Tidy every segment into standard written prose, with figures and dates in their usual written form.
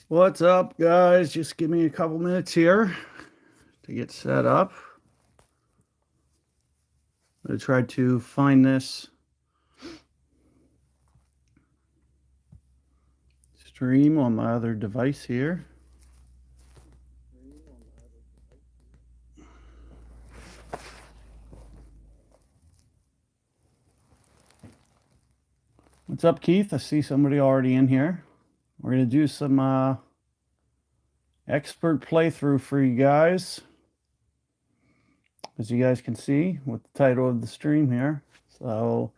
What's up, guys? Just give me a couple minutes here to get set up. I'm going to try to find this stream on my other device here. What's up, Keith? I see somebody already in here. We're going to do some expert playthrough for you guys. As you guys can see with the title of the stream here. So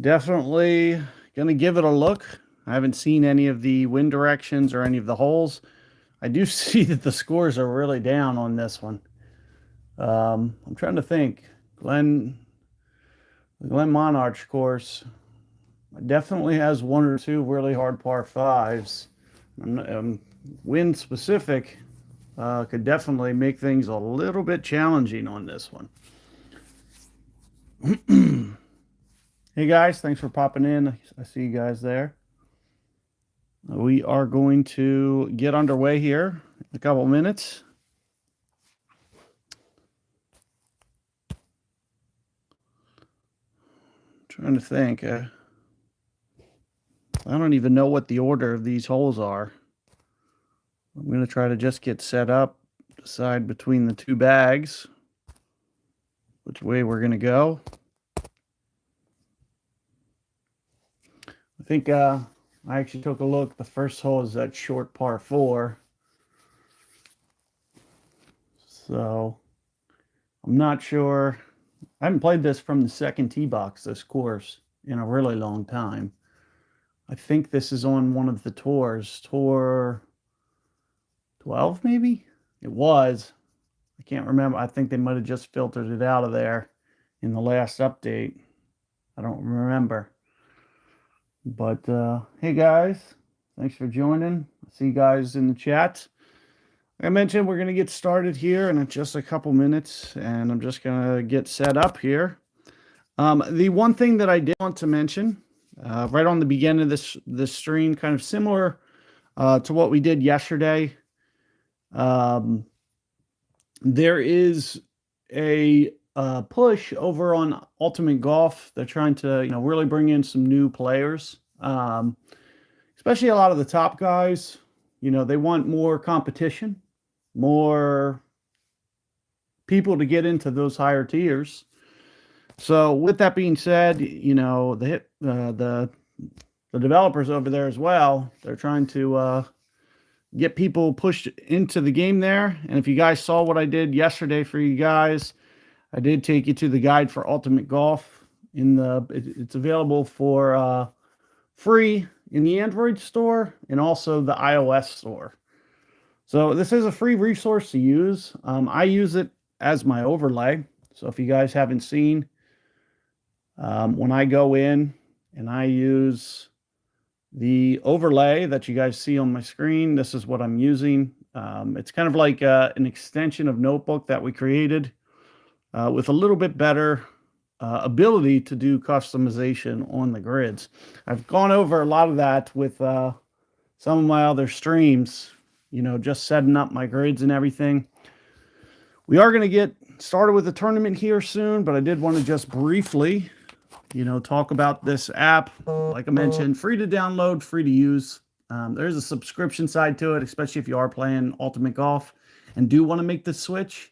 definitely going to give it a look. I haven't seen any of the wind directions or any of the holes. I do see that the scores are really down on this one. I'm trying to think. The Glen Monarch course definitely has one or two really hard par fives. Wind specific could definitely make things a little bit challenging on this one. Hey guys, thanks for popping in. I see you guys there. We are going to get underway here in a couple minutes. Trying to think. I don't even know what the order of these holes are. I'm going to try to just get set up, decide between the two bags which way we're going to go. I think I actually took a look. The first hole is that short par 4. So I'm not sure. I haven't played this from the second tee box, this course, in a really long time. I think this is on one of the tours. Tour 12, maybe? It was. I can't remember. I think they might have just filtered it out of there in the last update. I don't remember. But hey guys, thanks for joining. See you guys in the chat. Like I mentioned, we're going to get started here in just a couple minutes, and I'm just going to get set up here. The one thing that I did want to mention right on the beginning of this stream, kind of similar to what we did yesterday, there is a push over on Ultimate Golf. They're trying to, really bring in some new players, especially a lot of the top guys. They want more competition, more people to get into those higher tiers. So with that being said, the developers over there as well, they're trying to get people pushed into the game there. And if you guys saw what I did yesterday for you guys, I did take you to the guide for Ultimate Golf. It's available for free in the Android store and also the iOS store. So this is a free resource to use. I use it as my overlay. So if you guys haven't seen, when I go in and I use the overlay that you guys see on my screen, this is what I'm using. It's kind of like an extension of Notebook that we created with a little bit better ability to do customization on the grids. I've gone over a lot of that with some of my other streams, just setting up my grids and everything. We are going to get started with the tournament here soon, but I did want to just briefly, talk about this app. Like I mentioned, free to download, free to use. There's a subscription side to it, especially if you are playing Ultimate Golf and do want to make the switch.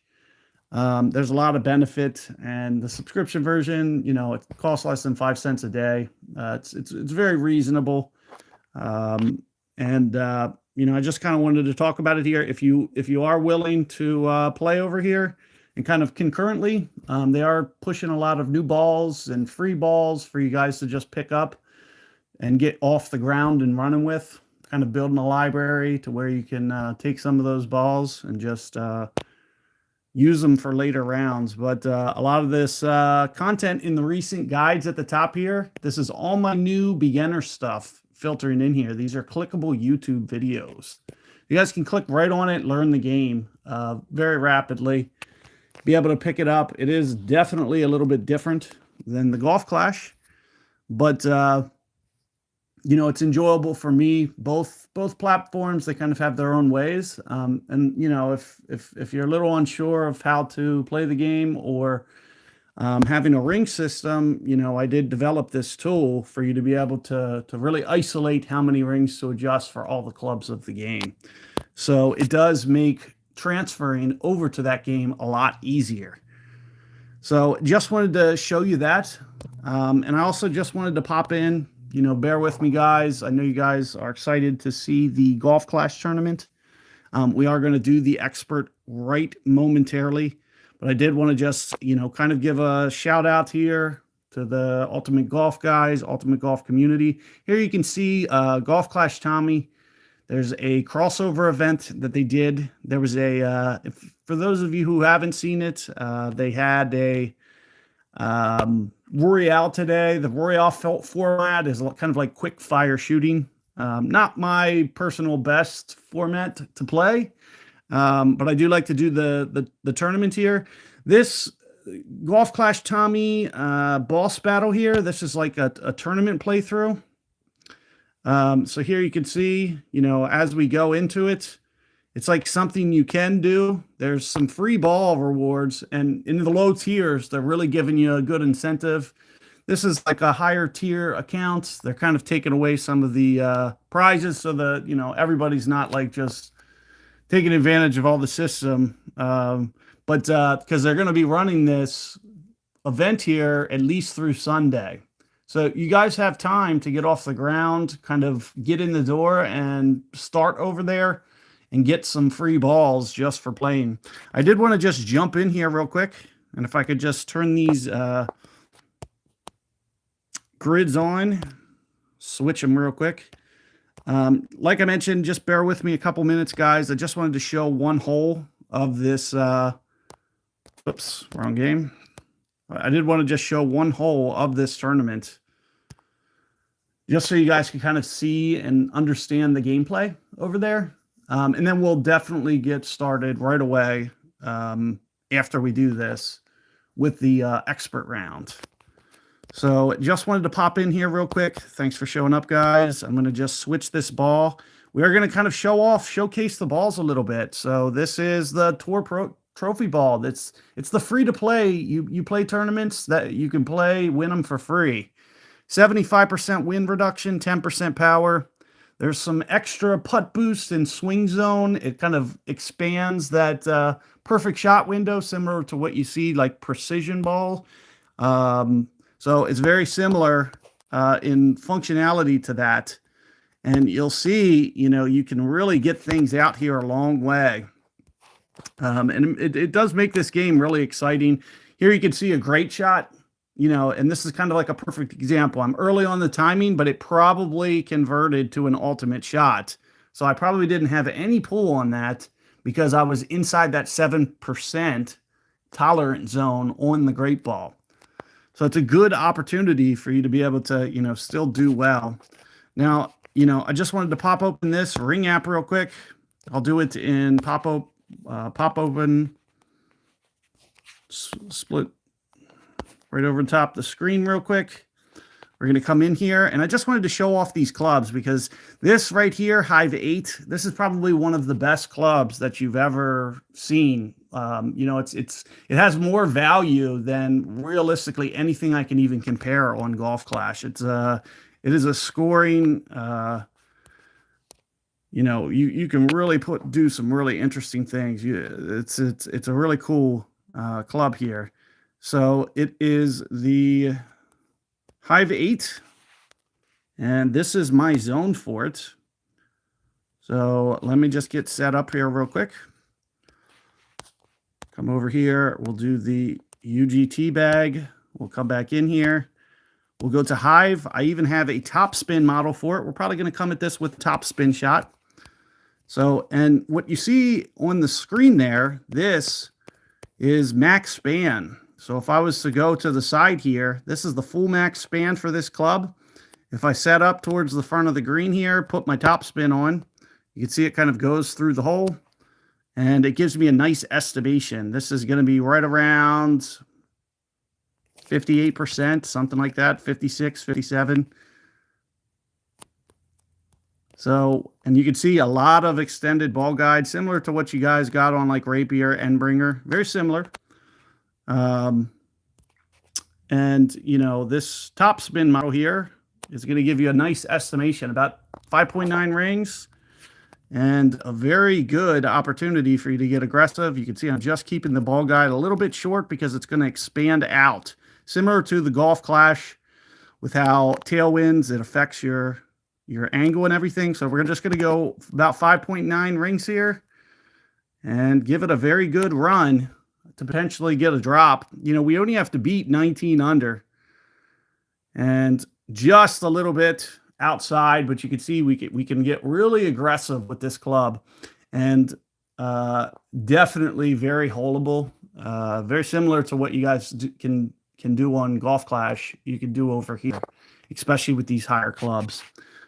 There's a lot of benefit, and the subscription version, it costs less than 5 cents a day. It's very reasonable. I just kind of wanted to talk about it here. If you are willing to play over here and kind of concurrently, they are pushing a lot of new balls and free balls for you guys to just pick up and get off the ground and running with, kind of building a library to where you can take some of those balls and just use them for later rounds. But a lot of this content in the recent guides at the top here, this is all my new beginner stuff filtering in here. These are clickable YouTube videos. You guys can click right on it, learn the game very rapidly, be able to pick it up. It is definitely a little bit different than the Golf Clash, but it's enjoyable for me. Both platforms, they kind of have their own ways. And if you're a little unsure of how to play the game, or having a ring system, I did develop this tool for you to be able to really isolate how many rings to adjust for all the clubs of the game. So it does make transferring over to that game a lot easier. So just wanted to show you that. And I also just wanted to pop in, bear with me, guys. I know you guys are excited to see the Golf Clash tournament. We are going to do the expert right momentarily, but I did want to just, kind of give a shout out here to the Ultimate Golf guys, Ultimate Golf community. Here you can see Golf Clash Tommy. There's a crossover event that they did. There was for those of you who haven't seen it, they had a Royale today. The Royale format is kind of like quick fire shooting. Not my personal best format to play, but I do like to do the tournament here. This Golf Clash Tommy boss battle here, this is like a tournament playthrough. So here you can see, as we go into it, it's like something you can do. There's some free ball rewards, and in the low tiers, they're really giving you a good incentive. This is like a higher tier account. They're kind of taking away some of the prizes so that, everybody's not like just taking advantage of all the system. But because they're going to be running this event here at least through Sunday. So you guys have time to get off the ground, kind of get in the door and start over there and get some free balls just for playing. I did want to just jump in here real quick. And if I could just turn these grids on, switch them real quick. Like I mentioned, just bear with me a couple minutes, guys. I just wanted to show one hole of this. Oops, wrong game. I did want to just show one hole of this tournament, just so you guys can kind of see and understand the gameplay over there. And then we'll definitely get started right away after we do this with the expert round. So just wanted to pop in here real quick. Thanks for showing up, guys. I'm going to just switch this ball. We are going to kind of showcase the balls a little bit. So this is the Tour Pro Trophy ball. It's the free to play. You play tournaments that you can play, win them for free. 75% wind reduction, 10% power. There's some extra putt boost and swing zone. It kind of expands that perfect shot window, similar to what you see like precision ball. So it's very similar in functionality to that. And you'll see, you can really get things out here a long way. And it does make this game really exciting. Here you can see a great shot, and this is kind of like a perfect example. I'm early on the timing, but it probably converted to an ultimate shot. So I probably didn't have any pull on that because I was inside that 7% tolerant zone on the great ball. So it's a good opportunity for you to be able to, still do well. Now, I just wanted to pop open this Ring app real quick. I'll do it in pop open, split right over the top of the screen real quick. We're going to come in here, and I just wanted to show off these clubs because this right here, Hive 8, this is probably one of the best clubs that you've ever seen. It has more value than realistically anything I can even compare on Golf Clash. It is a scoring. You can really do some really interesting things. It's a really cool club here. So it is the Hive 8, and this is my zone for it. So let me just get set up here real quick. Come over here. We'll do the UGT bag. We'll come back in here. We'll go to Hive. I even have a top spin model for it. We're probably going to come at this with top spin shot. So, and what you see on the screen there, this is max span. So if I was to go to the side here, this is the full max span for this club. If I set up towards the front of the green here, put my top spin on, you can see it kind of goes through the hole. And it gives me a nice estimation. This is going to be right around 58%, something like that, 56, 57. So, and you can see a lot of extended ball guide, similar to what you guys got on like Rapier, Endbringer, very similar. And, you know, this top spin model here is going to give you a nice estimation, about 5.9 rings, and a very good opportunity for you to get aggressive. You can see I'm just keeping the ball guide a little bit short because it's going to expand out, similar to the Golf Clash with how tailwinds, it affects your angle and everything. So we're just going to go about 5.9 rings here and give it a very good run to potentially get a drop. You know, we only have to beat 19 under and just a little bit outside, but you can see we can get really aggressive with this club, and definitely very holeable. Very similar to what you guys can do on Golf Clash. You can do over here, especially with these higher clubs.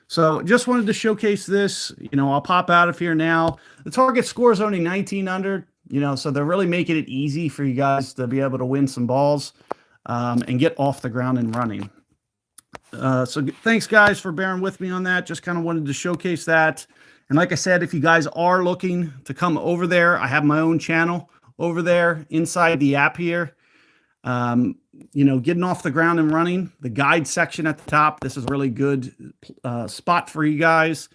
So just wanted to showcase this. You know, I'll pop out of here now. The target score is only 19 under, you know, so they're really making it easy for you guys to be able to win some balls and get off the ground and running. So thanks, guys, for bearing with me on that. Just kind of wanted to showcase that. And like I said, if you guys are looking to come over there, I have my own channel over there inside the app here. You know, getting off the ground and running, the guide section at the top, this is a really good spot for you guys.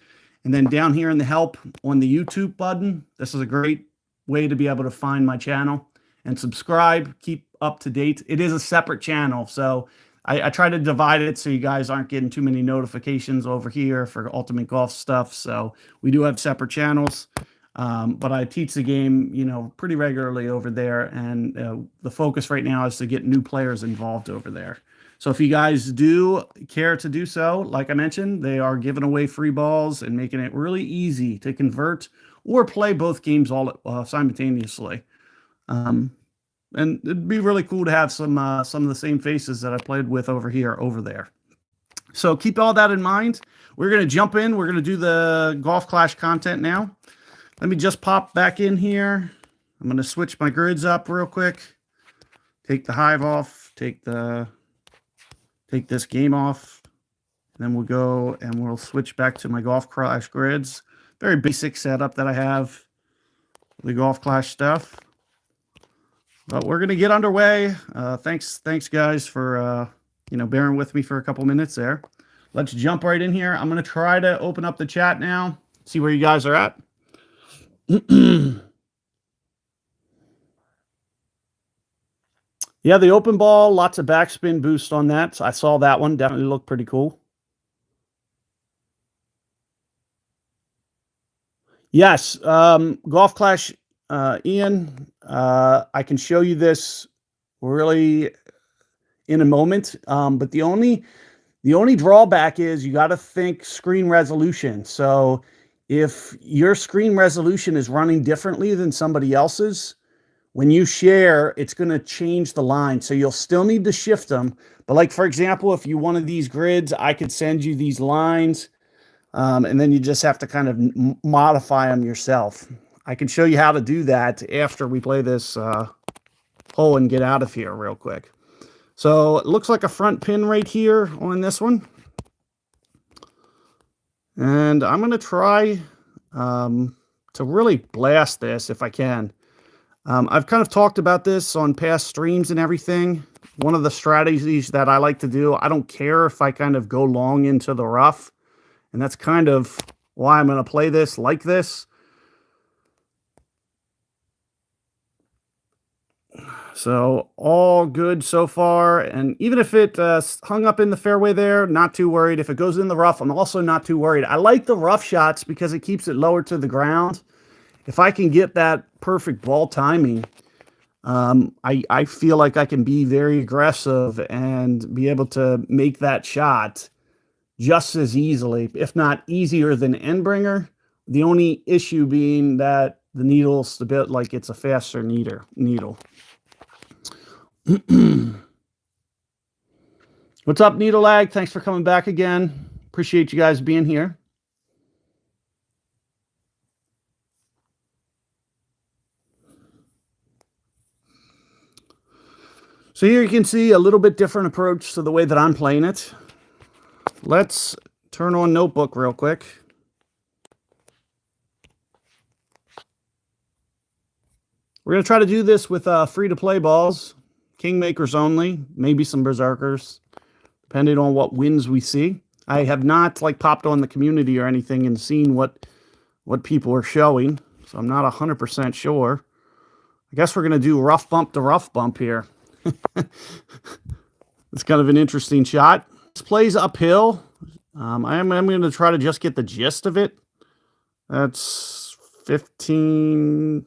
And then down here in the help on the YouTube button, this is a great way to be able to find my channel and subscribe, keep up to date. It is a separate channel, so I try to divide it so you guys aren't getting too many notifications over here for Ultimate Golf stuff. So we do have separate channels. But I teach the game, you know, pretty regularly over there, and the focus right now is to get new players involved over there. So if you guys do care to do so, like I mentioned, they are giving away free balls and making it really easy to convert or play both games all simultaneously. And it'd be really cool to have some of the same faces that I played with over here over there. So keep all that in mind. We're going to jump in. We're going to do the Golf Clash content now. Let me just pop back in here. I'm going to switch my grids up real quick. Take the hive off. Take this game off. And then we'll go and we'll switch back to my Golf Clash grids. Very basic setup that I have. The Golf Clash stuff. But we're going to get underway. Thanks guys for you know, bearing with me for a couple minutes there. Let's jump right in here. I'm going to try to open up the chat now. See where you guys are at. Yeah, the open ball, lots of backspin boost on that. I saw that one. Definitely looked pretty cool. Yes, Golf Clash, Ian, I can show you this really in a moment. But the only drawback is you got to think screen resolution. So if your screen resolution is running differently than somebody else's, when you share, it's going to change the line. So you'll still need to shift them. But like, for example, if you wanted these grids, I could send you these lines, and then you just have to kind of modify them yourself. I can show you how to do that after we play this hole and get out of here real quick. So it looks like a front pin right here on this one. And I'm going to try to really blast this if I can. I've kind of talked about this on past streams and everything. One of the strategies that I like to do, I don't care if I kind of go long into the rough. And that's kind of why I'm going to play this like this. So all good so far. And even if it hung up in the fairway there, not too worried. If it goes in the rough, I'm also not too worried. I like the rough shots because it keeps it lower to the ground. If I can get that perfect ball timing, I feel like I can be very aggressive and be able to make that shot just as easily, if not easier than Endbringer. The only issue being that the needle's a bit like it's a faster needle. What's up, Needle Lag? Thanks for coming back again. Appreciate you guys being here. So here you can see a little bit different approach to the way that I'm playing it. Let's turn on Notebook real quick. We're going to try to do this with free-to-play balls, kingmakers only, maybe some berserkers, depending on what wins we see. I have not like popped on the community or anything and seen what people are showing, so I'm not 100% sure. I guess we're going to do rough bump to rough bump here. It's kind of an interesting shot. This plays uphill. I'm going to try to just get the gist of it. That's 15%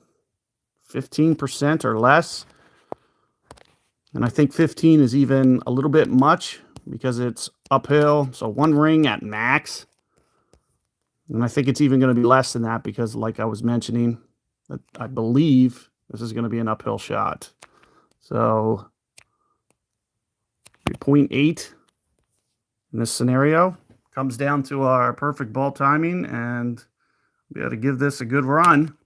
or less. And I think 15 is even a little bit much because it's uphill. So 1 ring at max. And I think it's even going to be less than that because, like I was mentioning, I believe this is going to be an uphill shot. So 0.8 in this scenario comes down to our perfect ball timing, and we got to give this a good run.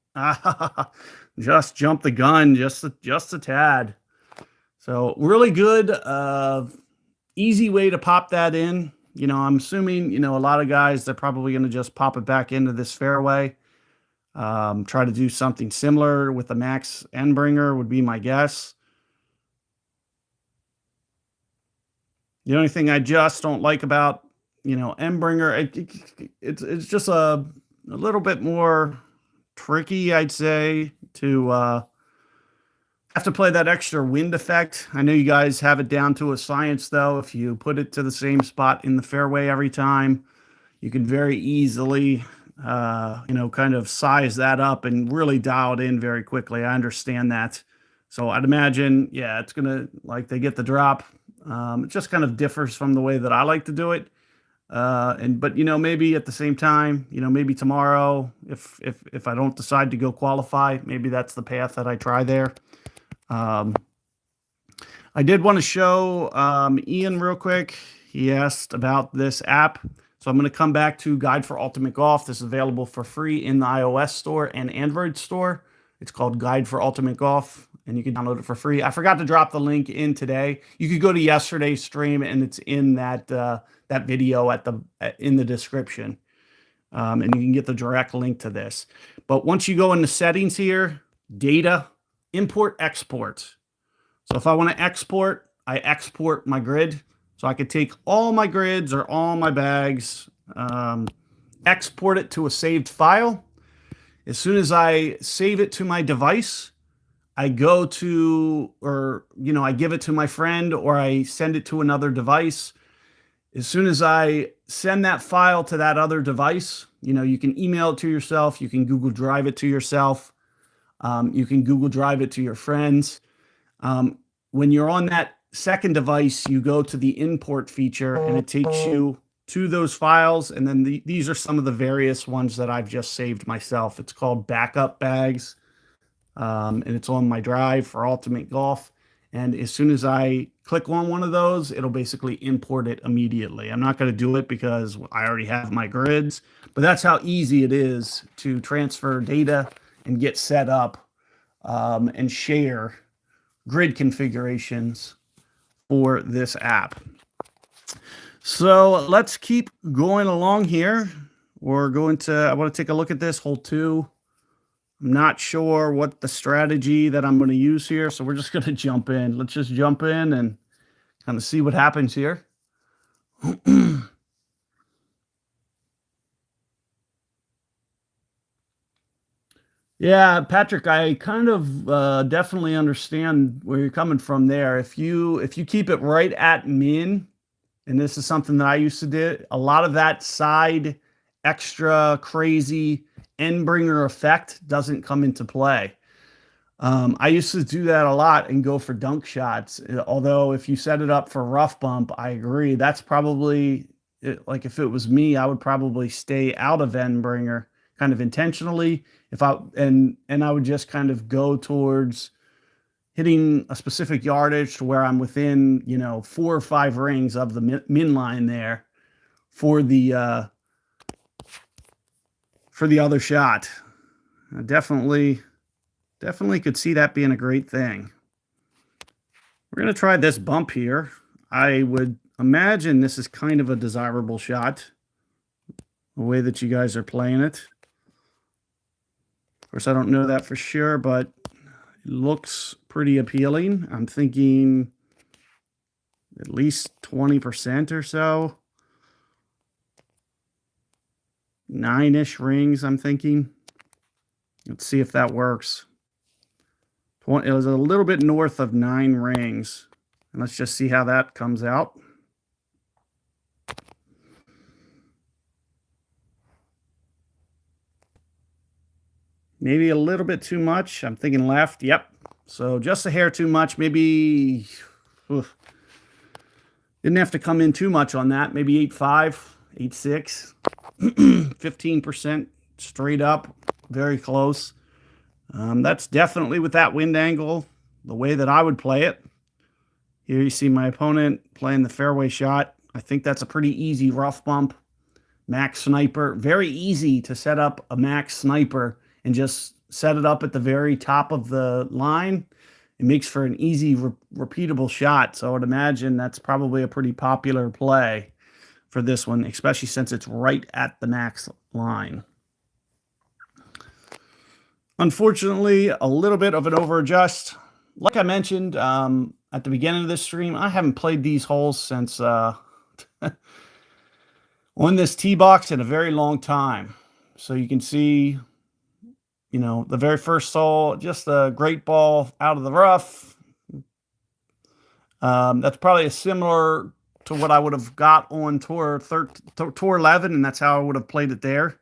Just jump the gun, just a tad. So really good, easy way to pop that in. You know, I'm assuming, you know, a lot of guys, they're probably going to just pop it back into this fairway. Try to do something similar with the max end bringer would be my guess. The only thing I just don't like about, you know, end bringer, it's just a little bit more tricky, I'd say, to have to play that extra wind effect. I know you guys have it down to a science, though. If you put it to the same spot in the fairway every time, you can very easily, you know, kind of size that up and really dial it in very quickly. I understand that. So I'd imagine, yeah, it's going to, like, they get the drop. It just kind of differs from the way that I like to do it. But, you know, maybe at the same time, you know, maybe tomorrow, if I don't decide to go qualify, maybe that's the path that I try there. I did want to show Ian real quick. He asked about this app. So I'm going to come back to Guide for Ultimate Golf. This is available for free in the iOS store and Android store. It's called Guide for Ultimate Golf, and you can download it for free. I forgot to drop the link in today. You could go to yesterday's stream, and it's in that that video in the description, and you can get the direct link to this. But once you go into settings here, data, import, export. So if I want to export, I export my grid. So I could take all my grids or all my bags, export it to a saved file. As soon as I save it to my device, I go to, or, you know, I give it to my friend or I send it to another device. As soon as I send that file to that other device, you know, you can email it to yourself. You can Google Drive it to yourself. You can Google Drive it to your friends. When you're on that second device, you go to the import feature and it takes you to those files. And then these are some of the various ones that I've just saved myself. It's called backup bags. And it's on my drive for Ultimate Golf. And as soon as I click on one of those, it'll basically import it immediately. I'm not going to do it because I already have my grids, but that's how easy it is to transfer data and get set up and share grid configurations for this app. So let's keep going along here. I want to take a look at this hole 2. I'm not sure what the strategy that I'm going to use here, so we're just going to jump in. Let's just jump in and kind of see what happens here. Yeah, Patrick, I kind of definitely understand where you're coming from there. If you keep it right at min, and this is something that I used to do, a lot of that side extra crazy end bringer effect doesn't come into play. I used to do that a lot and go for dunk shots. Although if you set it up for rough bump, I agree. That's probably, like, if it was me, I would probably stay out of end bringer kind of intentionally. And I would just kind of go towards hitting a specific yardage to where I'm within, you know, 4 or 5 rings of the min line there for the other shot. I definitely could see that being a great thing. We're going to try this bump here. I would imagine this is kind of a desirable shot, the way that you guys are playing it. Of course, I don't know that for sure, but It looks pretty appealing. I'm thinking at least 20% or so. 9-ish rings, I'm thinking. Let's see if that works. It was a little bit north of 9 rings. And let's just see how that comes out. Maybe a little bit too much. I'm thinking left. Yep. So just a hair too much. Maybe didn't have to come in too much on that. Maybe 8.5, 8.6, 15% straight up. Very close. That's definitely with that wind angle, the way that I would play it. Here you see my opponent playing the fairway shot. I think that's a pretty easy rough bump. Max sniper. Very easy to set up a max sniper and just set it up at the very top of the line. It makes for an easy, repeatable shot. So I would imagine that's probably a pretty popular play for this one, especially since it's right at the max line. Unfortunately, a little bit of an over-adjust. Like I mentioned at the beginning of this stream, I haven't played these holes since on this tee box in a very long time. So you can see, you know, the very first hole, just a great ball out of the rough. That's probably a similar to what I would have got on tour 11, and that's how I would have played it there.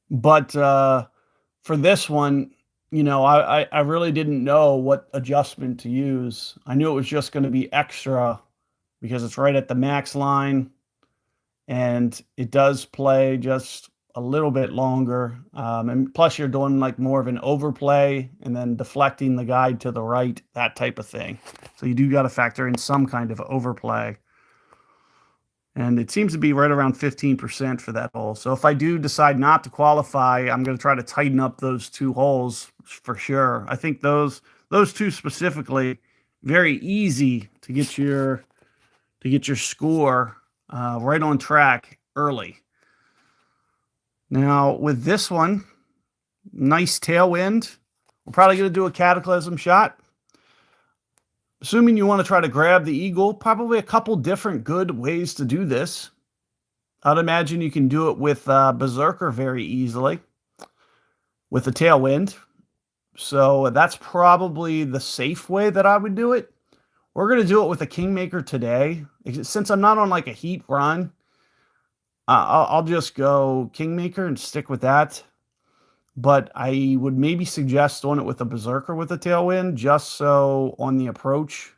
But for this one, you know, I really didn't know what adjustment to use. I knew it was just going to be extra because it's right at the max line, and it does play just a little bit longer. And plus you're doing like more of an overplay and then deflecting the guide to the right, that type of thing. So you do got to factor in some kind of overplay. And it seems to be right around 15% for that hole. So if I do decide not to qualify, I'm going to try to tighten up those 2 holes for sure. I think those 2 specifically, very easy to get your score right on track early. Now with this one, nice tailwind. We're probably going to do a cataclysm shot. Assuming you want to try to grab the eagle, probably a couple different good ways to do this. I'd imagine you can do it with Berserker very easily with the tailwind. So that's probably the safe way that I would do it. We're going to do it with a Kingmaker today. Since I'm not on like a heat run, I'll just go Kingmaker and stick with that. But I would maybe suggest doing it with a Berserker with a tailwind, just so on the approach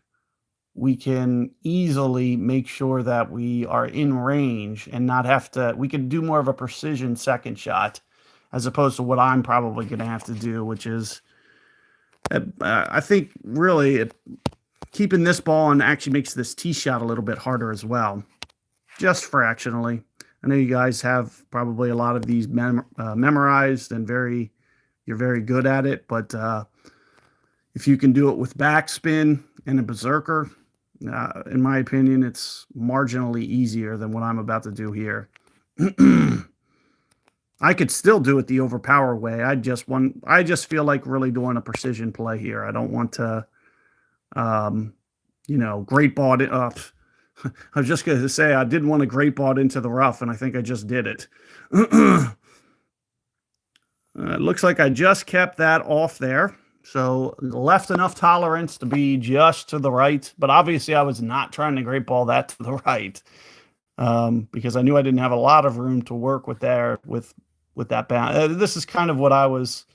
we can easily make sure that we are in range and not have to, we could do more of a precision second shot as opposed to what I'm probably going to have to do, which is, I think really keeping this ball on actually makes this tee shot a little bit harder as well, just fractionally. I know you guys have probably a lot of these memorized and you're very good at it, but if you can do it with backspin and a Berserker, in my opinion, it's marginally easier than what I'm about to do here. I could still do it the overpower way. I just feel like really doing a precision play here. I don't want to, you know, great ball it up. I was just going to say I didn't want to great ball it into the rough, and I think I just did it. It looks like I just kept that off there. So left enough tolerance to be just to the right. But obviously I was not trying to great ball that to the right because I knew I didn't have a lot of room to work with there with that bound. This is kind of what I was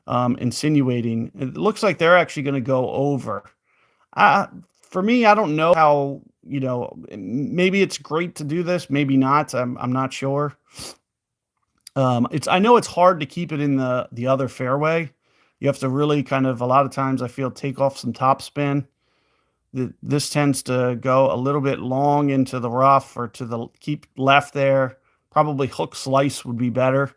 insinuating. It looks like they're actually going to go over. For me, I don't know how, you know, maybe it's great to do this, maybe not. I'm not sure. I know it's hard to keep it in the other fairway. You have to really kind of, a lot of times I feel, take off some topspin. This tends to go a little bit long into the rough or to the keep left there. Probably hook slice would be better.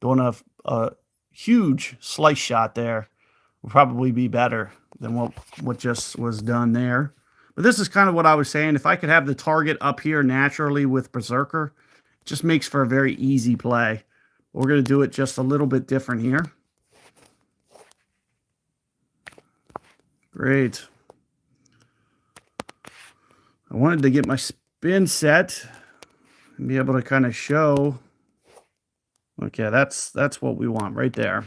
Doing a huge slice shot there would probably be better than what just was done there. But this is kind of what I was saying. If I could have the target up here naturally with Berserker, it just makes for a very easy play. We're going to do it just a little bit different here. Great. I wanted to get my spin set and be able to kind of show. Okay, that's what we want right there.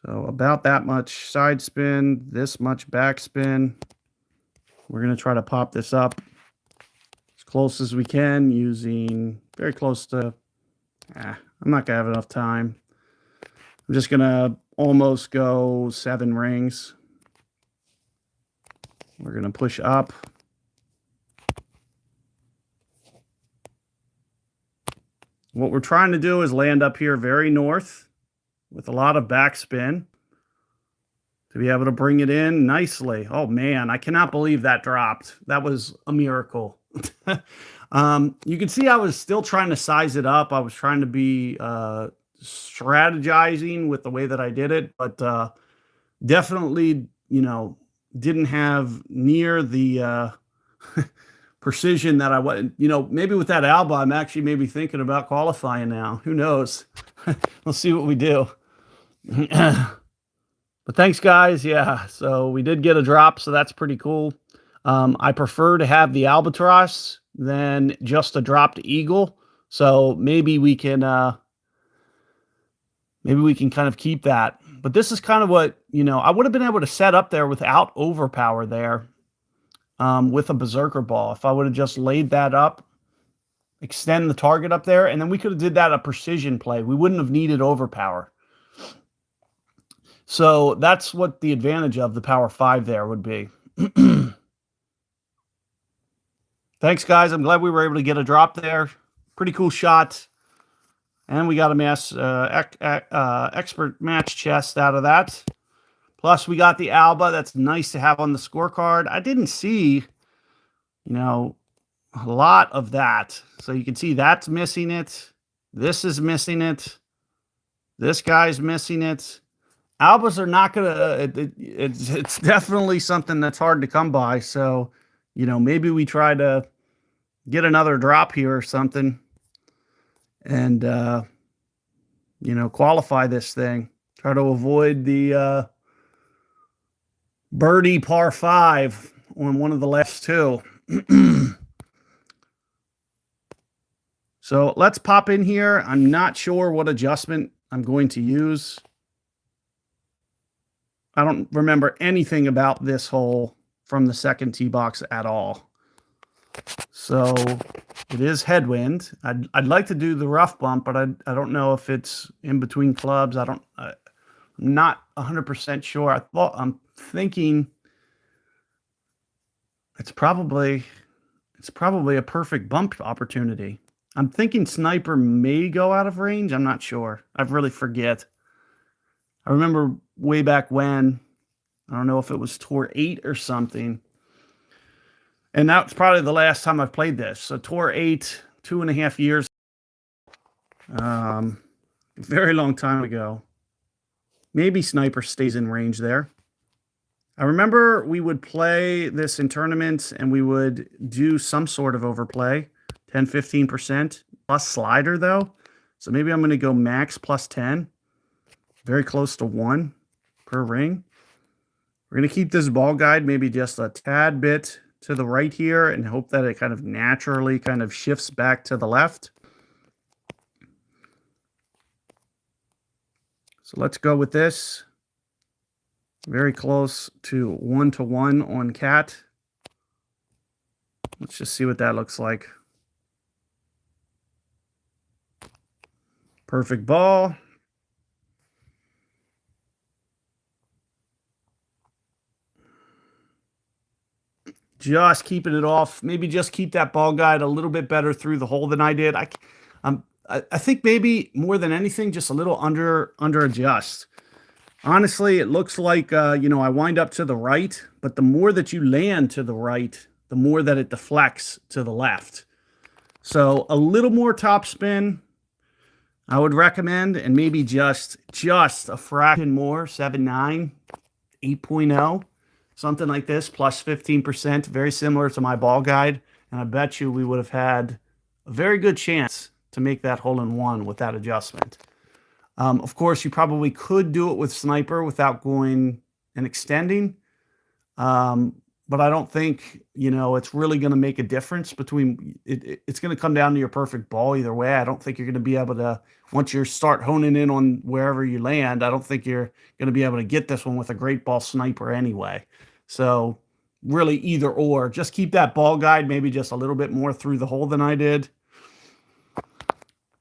So about that much side spin, this much back spin. We're going to try to pop this up as close as we can using very close to, I'm not going to have enough time. I'm just going to almost go 7 rings. We're going to push up. What we're trying to do is land up here very north with a lot of backspin to be able to bring it in nicely. Oh man, I cannot believe that dropped. That was a miracle. You can see I was still trying to size it up. I was trying to be strategizing with the way that I did it, but definitely, didn't have near the precision that I want. Maybe with that alba, I'm actually maybe thinking about qualifying now. Who knows? We'll see what we do. But thanks, guys. Yeah, so we did get a drop, so that's pretty cool. I prefer to have the albatross than just a dropped eagle. So maybe we can kind of keep that. But this is kind of what, I would have been able to set up there without overpower there with a berserker ball. If I would have just laid that up, extend the target up there, and then we could have did that a precision play. We wouldn't have needed overpower. So that's what the advantage of the power 5 there would be. Thanks, guys. I'm glad we were able to get a drop there. Pretty cool shot. And we got a expert match chest out of that. Plus, we got the alba. That's nice to have on the scorecard. I didn't see, a lot of that. So you can see that's missing it. This is missing it. This guy's missing it. Albas are not going to, it's definitely something that's hard to come by. So, maybe we try to get another drop here or something and, qualify this thing. Try to avoid the birdie par 5 on one of the last 2. So let's pop in here. I'm not sure what adjustment I'm going to use. I don't remember anything about this hole from the second tee box at all. So it is headwind. I'd like to do the rough bump, but I don't know if it's in between clubs. I'm not 100% sure. I'm thinking it's probably a perfect bump opportunity. I'm thinking sniper may go out of range. I'm not sure. I really forget. I remember way back when, I don't know if it was Tour 8 or something. And that's probably the last time I've played this. So Tour 8, 2.5 years. Very long time ago. Maybe sniper stays in range there. I remember we would play this in tournaments and we would do some sort of overplay. 10, 15% plus slider though. So maybe I'm going to go max plus 10. Very close to 1 per ring. We're going to keep this ball guide maybe just a tad bit to the right here and hope that it kind of naturally kind of shifts back to the left. So let's go with this. Very close to 1-to-1 on cat. Let's just see what that looks like. Perfect ball. Just keeping it off. Maybe just keep that ball guide a little bit better through the hole than I did. I think maybe more than anything, just a little under adjust. Honestly, it looks like, I wind up to the right, but the more that you land to the right, the more that it deflects to the left. So a little more topspin, I would recommend, and maybe just a fraction more, 7.9, 8.0, something like this, plus 15%, very similar to my ball guide. And I bet you we would have had a very good chance to make that hole-in-one with that adjustment. Of course, you probably could do it with sniper without going and extending. But I don't think, it's really going to make a difference between it's going to come down to your perfect ball either way. I don't think you're going to be able to, once you start honing in on wherever you land, I don't think you're going to be able to get this one with a great ball sniper anyway. So really either or, just keep that ball guide maybe just a little bit more through the hole than I did.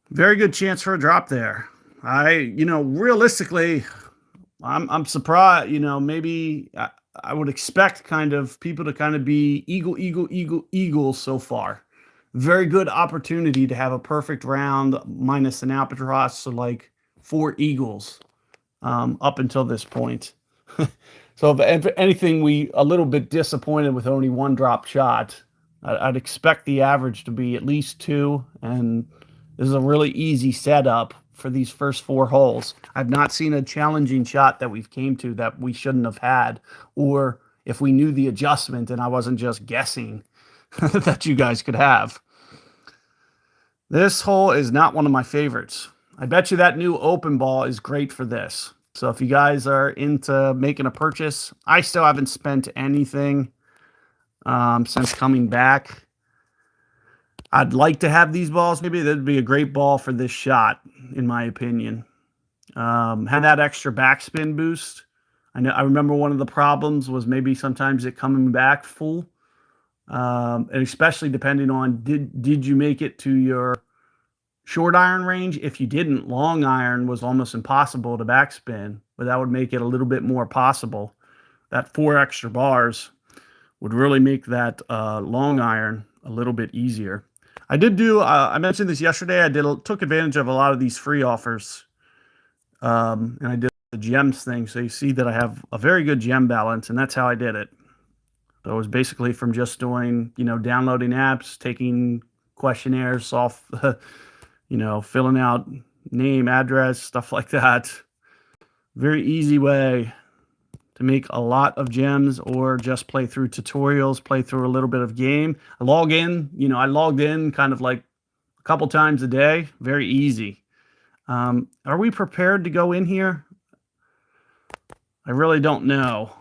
Very good chance for a drop there. Realistically, I'm surprised, maybe I would expect kind of people to kind of be eagle, eagle, eagle, eagle so far. Very good opportunity to have a perfect round minus an albatross, so like 4 eagles up until this point. So if anything, we a little bit disappointed with only 1 drop shot. I'd expect the average to be at least 2, and this is a really easy setup for these first 4 holes. I've not seen a challenging shot that we've came to that we shouldn't have had, or if we knew the adjustment and I wasn't just guessing that you guys could have. This hole is not one of my favorites. I bet you that new open ball is great for this. So if you guys are into making a purchase, I still haven't spent anything since coming back. I'd like to have these balls. Maybe that'd be a great ball for this shot, in my opinion. Have that extra backspin boost. I remember one of the problems was maybe sometimes it coming back full, and especially depending on did you make it to your short iron range. If you didn't, long iron was almost impossible to backspin, but that would make it a little bit more possible. That 4 extra bars would really make that long iron a little bit easier. I did do, I mentioned this yesterday, took advantage of a lot of these free offers, and I did the gems thing, so you see that I have a very good gem balance, and that's how I did it. So it was basically from just doing, downloading apps, taking questionnaires off, filling out name, address, stuff like that. Very easy way to make a lot of gems, or just play through tutorials, play through a little bit of game. I logged in kind of like a couple times a day. Very easy. Are we prepared to go in here? I really don't know.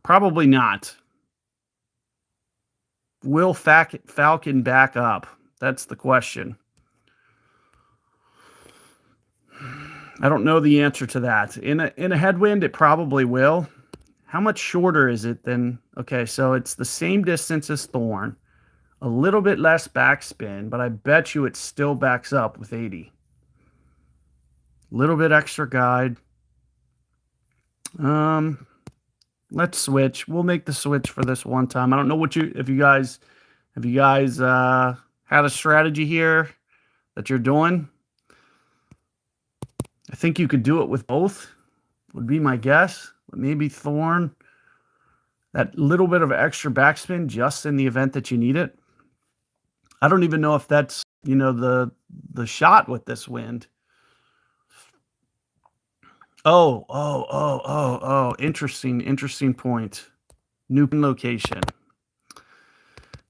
Probably not. Will Falcon back up? That's the question. I don't know the answer to that. In a headwind, it probably will. How much shorter is it than... Okay, so it's the same distance as Thorn. A little bit less backspin, but I bet you it still backs up with 80. Little bit extra guide. Let's switch. We'll make the switch for this one time. I don't know if you guys had a strategy here that you're doing. I think you could do it with both, would be my guess. But maybe Thorn, that little bit of extra backspin just in the event that you need it. I don't even know if that's, the shot with this wind. Oh, interesting point. New location.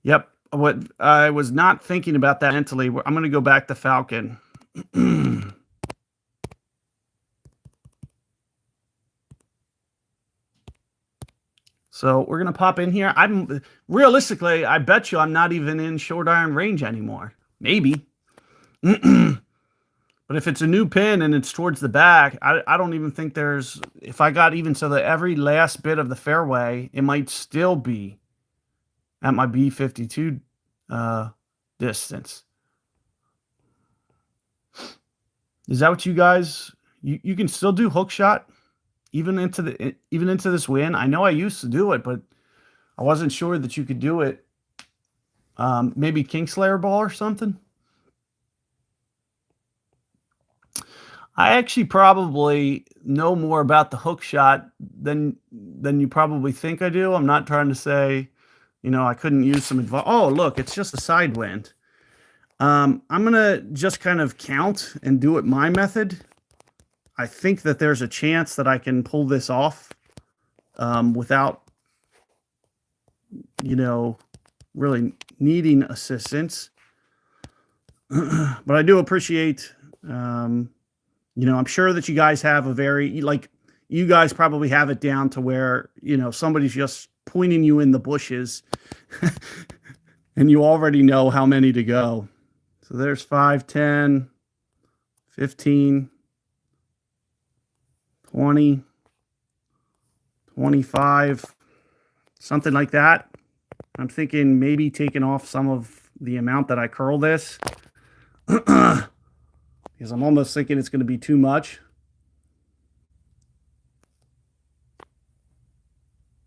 Yep. What I was not thinking about that mentally. I'm going to go back to Falcon. So we're going to pop in here. Realistically, I bet you I'm not even in short iron range anymore. Maybe. But if it's a new pin and it's towards the back, I don't even think there's... If I got even so that every last bit of the fairway, it might still be at my B52 distance. Is that what you guys... You can still do hook shot? Even into this win. I know I used to do it, but I wasn't sure that you could do it. Maybe Kingslayer ball or something. I actually probably know more about the hook shot than you probably think I do. I'm not trying to say, I couldn't use some advice. Oh, look, it's just a side wind. I'm gonna just kind of count and do it my method. I think that there's a chance that I can pull this off without, really needing assistance. But I do appreciate, I'm sure that you guys have a very, you guys probably have it down to where, somebody's just pointing you in the bushes and you already know how many to go. So there's 5, 10, 15, 20, 25, something like that. I'm thinking maybe taking off some of the amount that I curl this because I'm almost thinking it's going to be too much.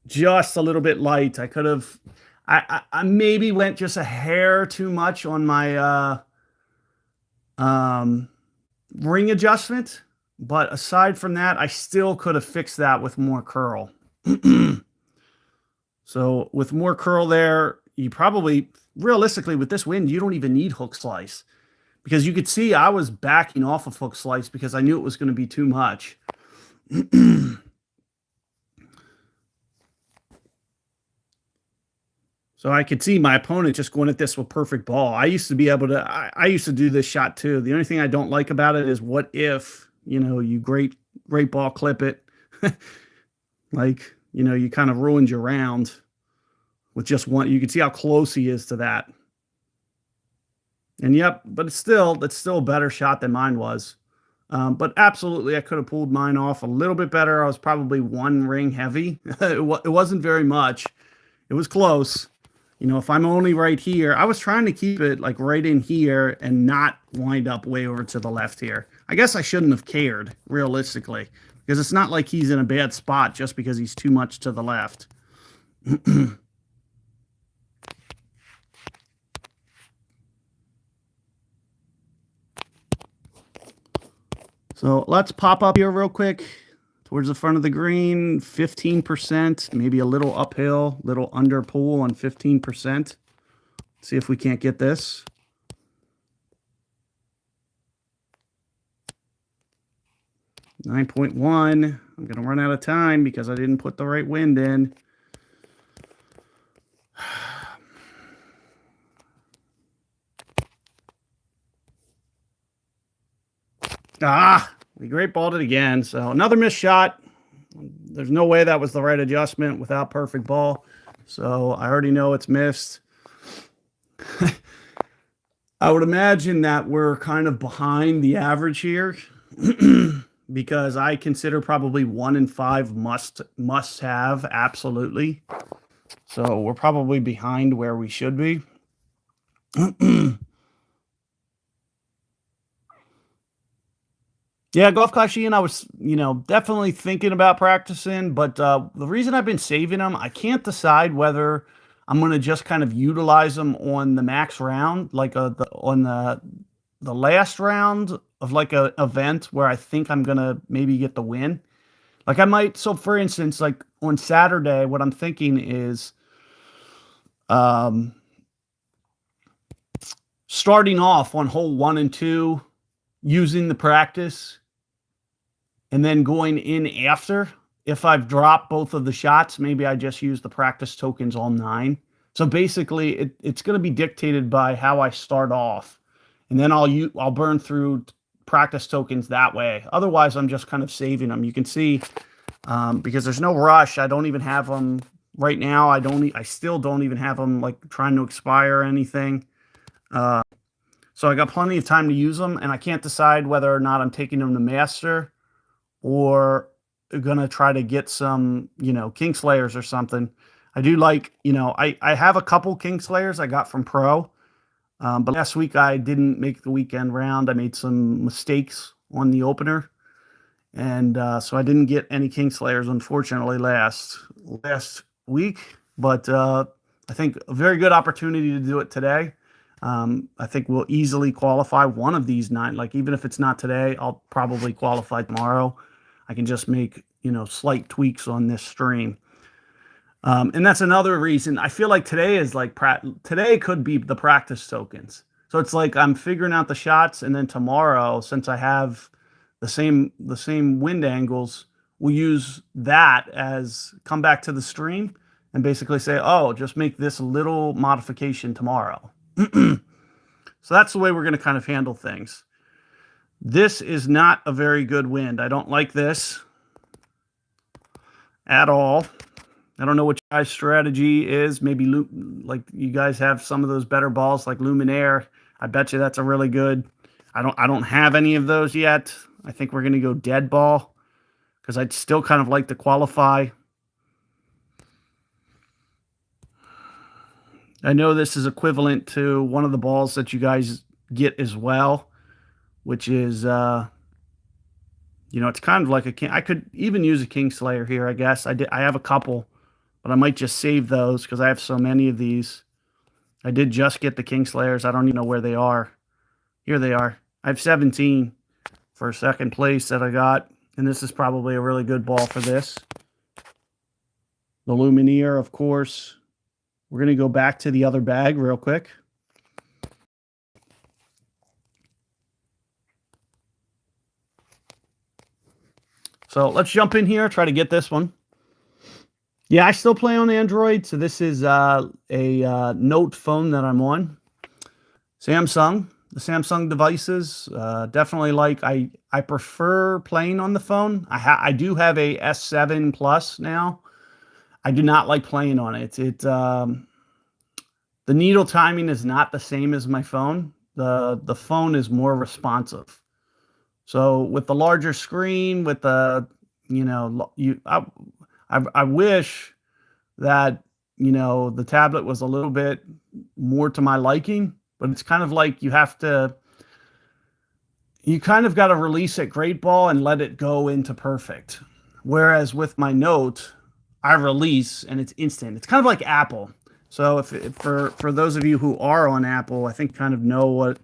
Just a little bit light. I could have, I maybe went just a hair too much on my ring adjustment, but aside from that, I still could have fixed that with more curl. So with more curl there, you probably, realistically, with this wind, you don't even need hook slice because you could see I was backing off of hook slice because I knew it was going to be too much. So I could see my opponent just going at this with perfect ball. I used to be able to, I used to do this shot too. The only thing I don't like about it is what if, you great ball clip it. Like, you kind of ruined your round with just one. You can see how close he is to that. And yep, but it's still a better shot than mine was. But absolutely, I could have pulled mine off a little bit better. I was probably one ring heavy. It wasn't very much. It was close. If I'm only right here, I was trying to keep it like right in here and not wind up way over to the left here. I guess I shouldn't have cared, realistically, because it's not like he's in a bad spot just because he's too much to the left. So let's pop up here real quick towards the front of the green, 15%, maybe a little uphill, little under pull on 15%. See if we can't get this. .1. I'm going to run out of time because I didn't put the right wind in. We great balled it again. So another missed shot. There's no way that was the right adjustment without perfect ball. So I already know it's missed. I would imagine that we're kind of behind the average here because I consider probably 1 in 5 must have, absolutely. So we're probably behind where we should be. Yeah, Golf Clash Ian, I was, definitely thinking about practicing, but the reason I've been saving them, I can't decide whether I'm going to just kind of utilize them on the max round, like on the last round of like a event where I think I'm going to maybe get the win. Like I might, so for instance, like on Saturday, what I'm thinking is starting off on hole 1 and 2, using the practice, and then going in after. If I've dropped both of the shots, maybe I just use the practice tokens all 9. So basically, it's going to be dictated by how I start off, and then I'll burn through practice tokens that way. Otherwise, I'm just kind of saving them. You can see because there's no rush. I don't even have them right now. I still don't even have them like trying to expire or anything. So I got plenty of time to use them, and I can't decide whether or not I'm taking them to master or going to try to get some, Kingslayers or something. I do like, I have a couple Kingslayers I got from Pro, but last week I didn't make the weekend round. I made some mistakes on the opener, and so I didn't get any Kingslayers, unfortunately, last week. But I think a very good opportunity to do it today. I think we'll easily qualify one of these 9. Like, even if it's not today, I'll probably qualify tomorrow. I can just make, slight tweaks on this stream. And that's another reason I feel like today is like, today could be the practice tokens. So it's like I'm figuring out the shots, and then tomorrow, since I have the same wind angles, we'll use that as come back to the stream and basically say, oh, just make this little modification tomorrow. So that's the way we're going to kind of handle things. This is not a very good wind. I don't like this. at all. I don't know what your guys' strategy is. Maybe like you guys have some of those better balls like Luminaire. I bet you that's a really good. I don't have any of those yet. I think we're gonna go dead ball because I'd still kind of like to qualify. I know this is equivalent to one of the balls that you guys get as well, which is it's kind of like a king. I could even use a Kingslayer here, I guess. I have a couple, but I might just save those because I have so many of these. I did just get the Kingslayers. I don't even know where they are. Here they are. I have 17 for second place that I got, and this is probably a really good ball for this. The Lumineer, of course. We're going to go back to the other bag real quick. So let's jump in here, try to get this one. Yeah, I still play on Android. So this is a Note phone that I'm on. Samsung, the Samsung devices, definitely like, I prefer playing on the phone. I do have a S7 Plus now. I do not like playing on it. The needle timing is not the same as my phone. The phone is more responsive. So with the larger screen, with the, I wish that, the tablet was a little bit more to my liking, but it's kind of like you kind of got to release it great ball and let it go into perfect. Whereas with my Note, I release and it's instant. It's kind of like Apple. So for those of you who are on Apple, I think kind of know what,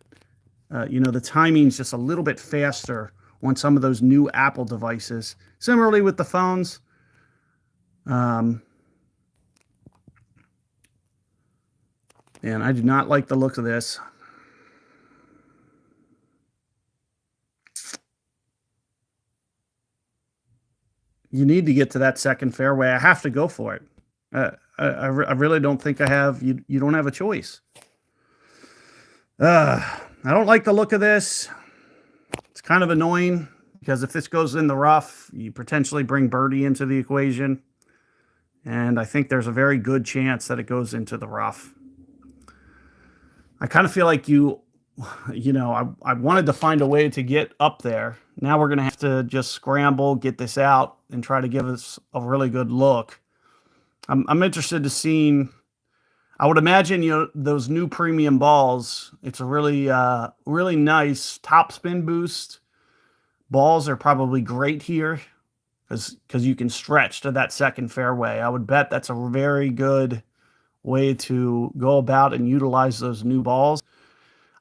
the timing's just a little bit faster on some of those new Apple devices. Similarly with the phones. And I do not like the look of this. You need to get to that second fairway. I have to go for it. I really don't think I have. You don't have a choice. I don't like the look of this. It's kind of annoying because if this goes in the rough, you potentially bring birdie into the equation. And I think there's a very good chance that it goes into the rough. I kind of feel like I wanted to find a way to get up there. Now we're going to have to just scramble, get this out, and try to give us a really good look. I'm interested to seeing. I would imagine those new premium balls. It's a really really nice top spin boost. Balls are probably great here because you can stretch to that second fairway. I would bet that's a very good way to go about and utilize those new balls.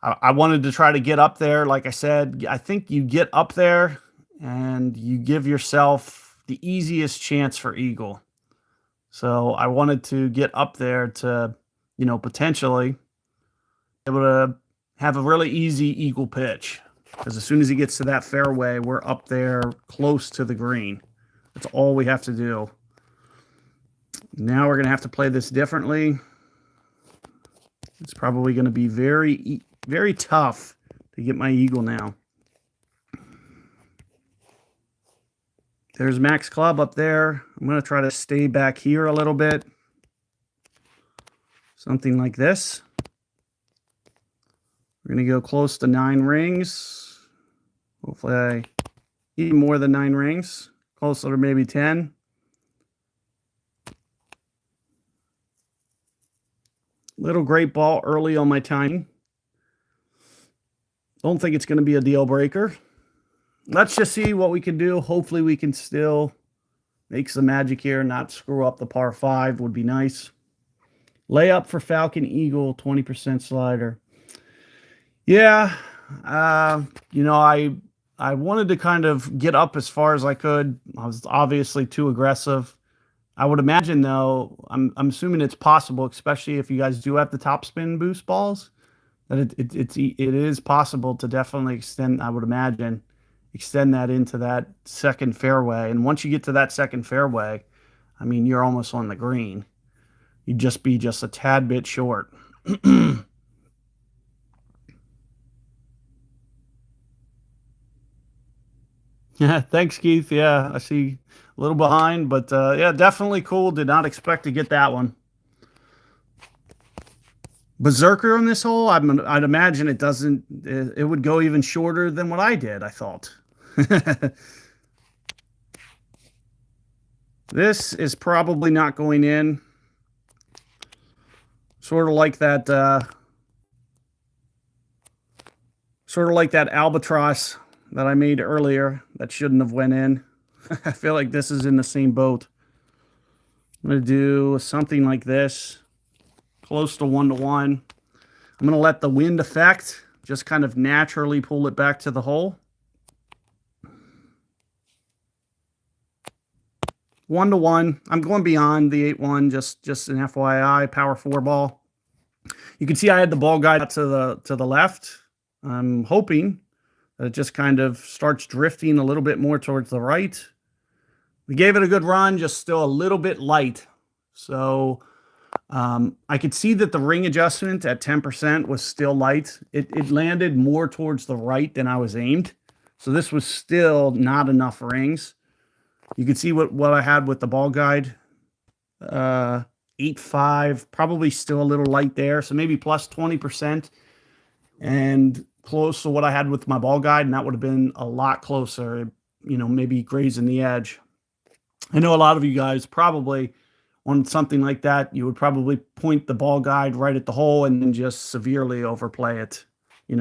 I wanted to try to get up there. Like I said, I think you get up there and you give yourself the easiest chance for eagle. So I wanted to get up there to, potentially be able to have a really easy eagle pitch. Because as soon as he gets to that fairway, we're up there close to the green. That's all we have to do. Now we're going to have to play this differently. It's probably going to be very, very tough to get my eagle now. There's Max Club up there. I'm going to try to stay back here a little bit. Something like this. We're going to go close to 9 rings. Hopefully even more than 9 rings. Closer to maybe 10. Little great ball early on my timing. Don't think it's going to be a deal breaker. Let's just see what we can do. Hopefully we can still make some magic here, not screw up the par 5 would be nice. Layup for Falcon Eagle, 20% slider. Yeah, I wanted to kind of get up as far as I could. I was obviously too aggressive. I would imagine, though, I'm assuming it's possible, especially if you guys do have the top spin boost balls, that it is possible to definitely extend, I would imagine, extend that into that second fairway. And once you get to that second fairway, I mean, you're almost on the green. You'd just be just a tad bit short. Yeah, thanks, Keith. Yeah, I see a little behind, but yeah, definitely cool. Did not expect to get that one. Berserker on this hole, I'd imagine it doesn't, it would go even shorter than what I did, I thought. This is probably not going in. Sort of like that, albatross that I made earlier that shouldn't have went in. I feel like this is in the same boat. I'm going to do something like this, close to 1-to-1. I'm going to let the wind effect just kind of naturally pull it back to the hole. 1-to-1. I'm going beyond the 8-1, just an FYI, power 4 ball. You can see I had the ball guide to the left. I'm hoping that it just kind of starts drifting a little bit more towards the right. We gave it a good run, just still a little bit light. So I could see that the ring adjustment at 10% was still light. It landed more towards the right than I was aimed. So this was still not enough rings. You can see what I had with the ball guide. 8.5, probably still a little light there. So maybe plus 20% and close to what I had with my ball guide. And that would have been a lot closer, maybe grazing the edge. I know a lot of you guys probably on something like that, you would probably point the ball guide right at the hole and then just severely overplay it.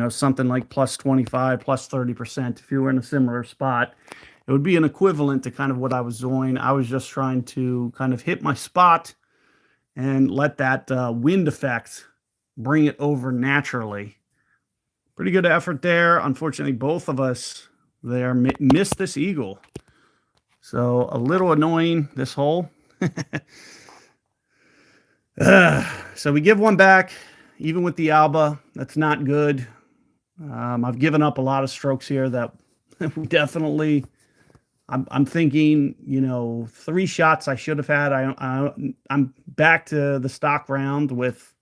Something like plus 25, plus 30%. If you were in a similar spot, it would be an equivalent to kind of what I was doing. I was just trying to kind of hit my spot and let that wind effect bring it over naturally. Pretty good effort there. Unfortunately, both of us there missed this eagle. So a little annoying, this hole. So we give one back, even with the Alba. That's not good. I've given up a lot of strokes here that definitely, I'm thinking, 3 shots I should have had. I'm back to the stock round with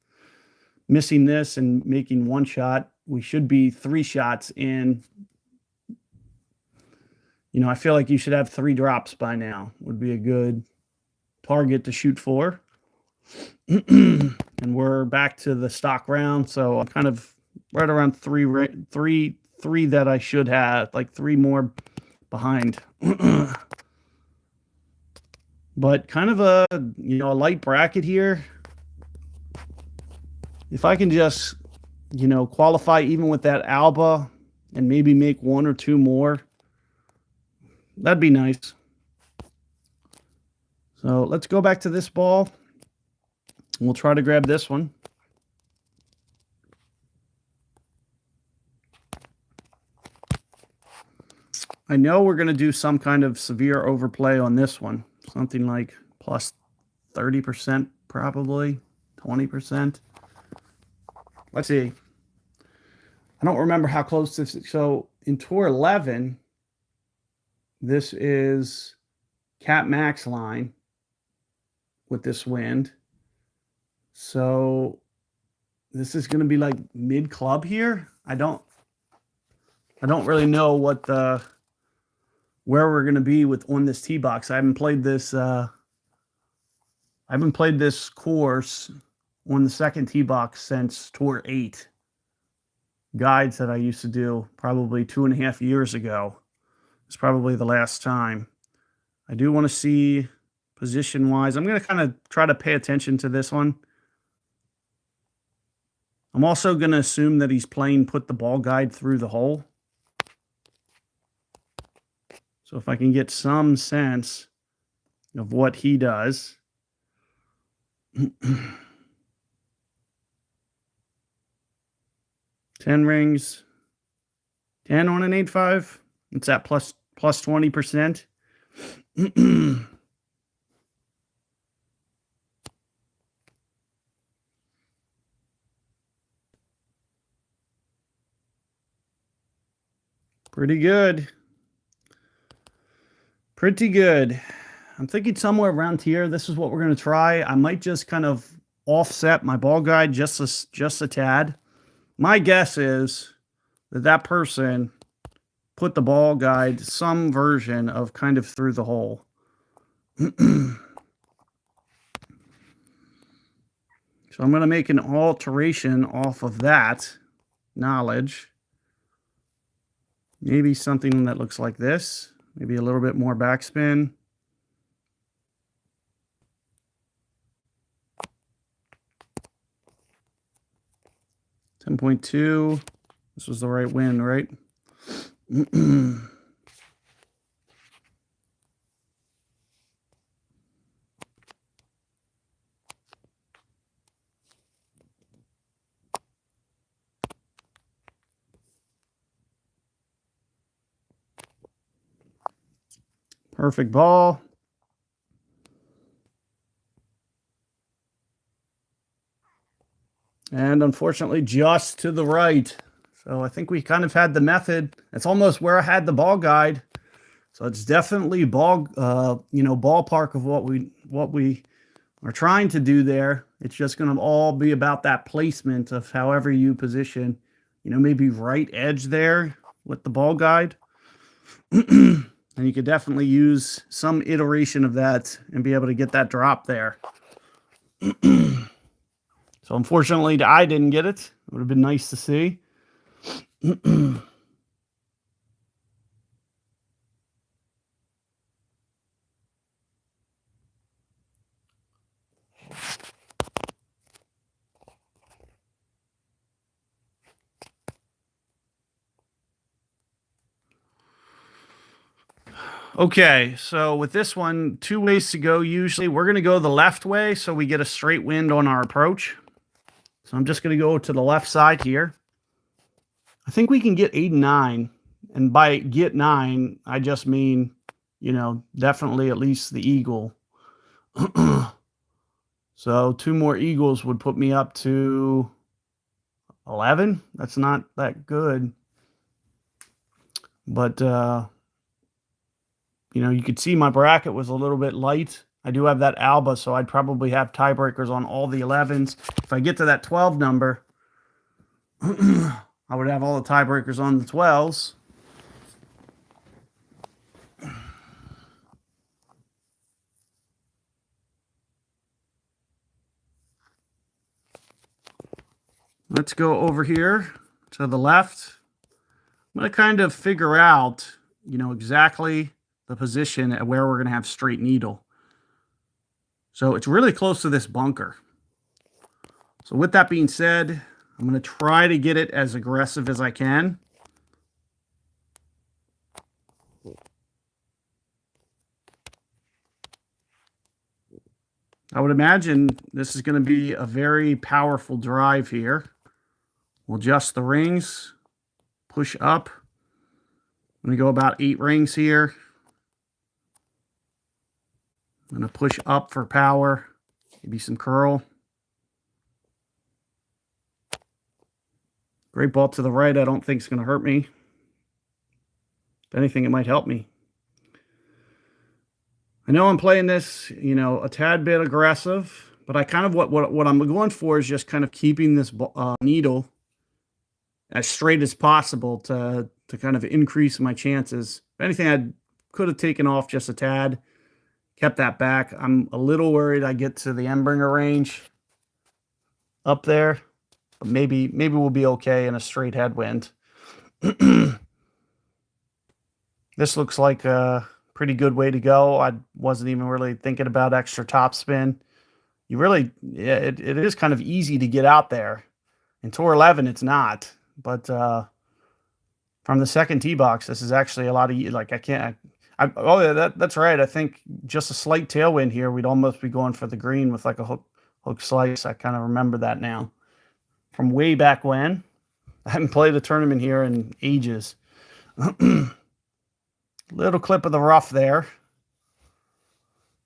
missing this and making 1 shot. We should be 3 shots in. I feel like you should have 3 drops by now. Would be a good target to shoot for. And we're back to the stock round, so I'm kind of right around three that I should have, like 3 more behind. But kind of a light bracket here. If I can just qualify even with that Alba and maybe make 1 or 2 more, that'd be nice. So let's go back to this ball. We'll try to grab this one. I know we're going to do some kind of severe overplay on this one. Something like plus 30%, probably 20%. Let's see. I don't remember how close this is. So in Tour 11, this is Cap Max line with this wind. So this is going to be like mid club here. I don't really know where we're going to be on this tee box. I haven't played this course on the second tee box since Tour 8 guides that I used to do probably 2.5 years ago. It's probably the last time. I do want to see position wise. I'm going to kind of try to pay attention to this one. I'm also going to assume that he's playing put the ball guide through the hole. So if I can get some sense of what he does. 10 rings, 10 on an 8.5. It's at plus 20%. Pretty good. Pretty good. I'm thinking somewhere around here. This is what we're going to try. I might just kind of offset my ball guide just a tad. My guess is that person put the ball guide some version of kind of through the hole. So I'm going to make an alteration off of that knowledge. Maybe something that looks like this. Maybe a little bit more backspin. .2. This was the right wind, right? Perfect ball. And unfortunately, just to the right. So I think we kind of had the method. It's almost where I had the ball guide. So it's definitely ballpark of what we are trying to do there. It's just going to all be about that placement of however you position, maybe right edge there with the ball guide. And you could definitely use some iteration of that and be able to get that drop there. So unfortunately, I didn't get it. It would have been nice to see. Okay, so with this one, 2 ways to go usually. We're going to go the left way so we get a straight wind on our approach. So I'm just going to go to the left side here. I think we can get 8 and 9. And by get 9, I just mean, definitely at least the eagle. So 2 more eagles would put me up to 11. That's not that good. But, you could see my bracket was a little bit light. I do have that alba, so I'd probably have tiebreakers on all the 11s. If I get to that 12 number, I would have all the tiebreakers on the 12s. Let's go over here to the left. I'm going to kind of figure out, exactly the position at where we're going to have straight needle. So it's really close to this bunker. So with that being said, I'm going to try to get it as aggressive as I can. I would imagine this is going to be a very powerful drive here. We'll adjust the rings, push up. I'm going to go about 8 rings here. I'm going to push up for power, maybe some curl. Great ball to the right. I don't think it's going to hurt me. If anything, it might help me. I know I'm playing this, a tad bit aggressive, but I kind of what I'm going for is just kind of keeping this needle as straight as possible to kind of increase my chances. If anything, I could have taken off just a tad, kept that back. I'm a little worried I get to the Embringer range up there, but maybe we'll be okay in a straight headwind. This looks like a pretty good way to go. I wasn't even really thinking about extra topspin. It is kind of easy to get out there. In Tour 11, it's not. But from the second tee box, this is actually a lot of, oh yeah, that's right. I think just a slight tailwind here, we'd almost be going for the green with like a hook slice. I kind of remember that now from way back when. I haven't played a tournament here in ages. Little clip of the rough there.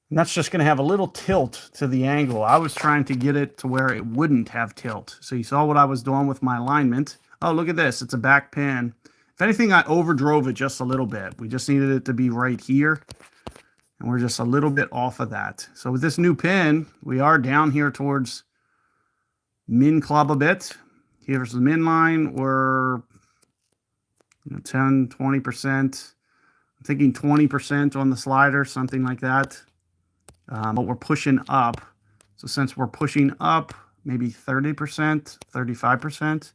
And that's just going to have a little tilt to the angle. I was trying to get it to where it wouldn't have tilt. So you saw what I was doing with my alignment. Oh, look at this. It's a back pin. If anything, I overdrove it just a little bit. We just needed it to be right here. And we're just a little bit off of that. So with this new pin, we are down here towards min club a bit. Here's the min line. We're 10, 20%. I'm thinking 20% on the slider, something like that. But we're pushing up. So since we're pushing up, maybe 30%, 35%.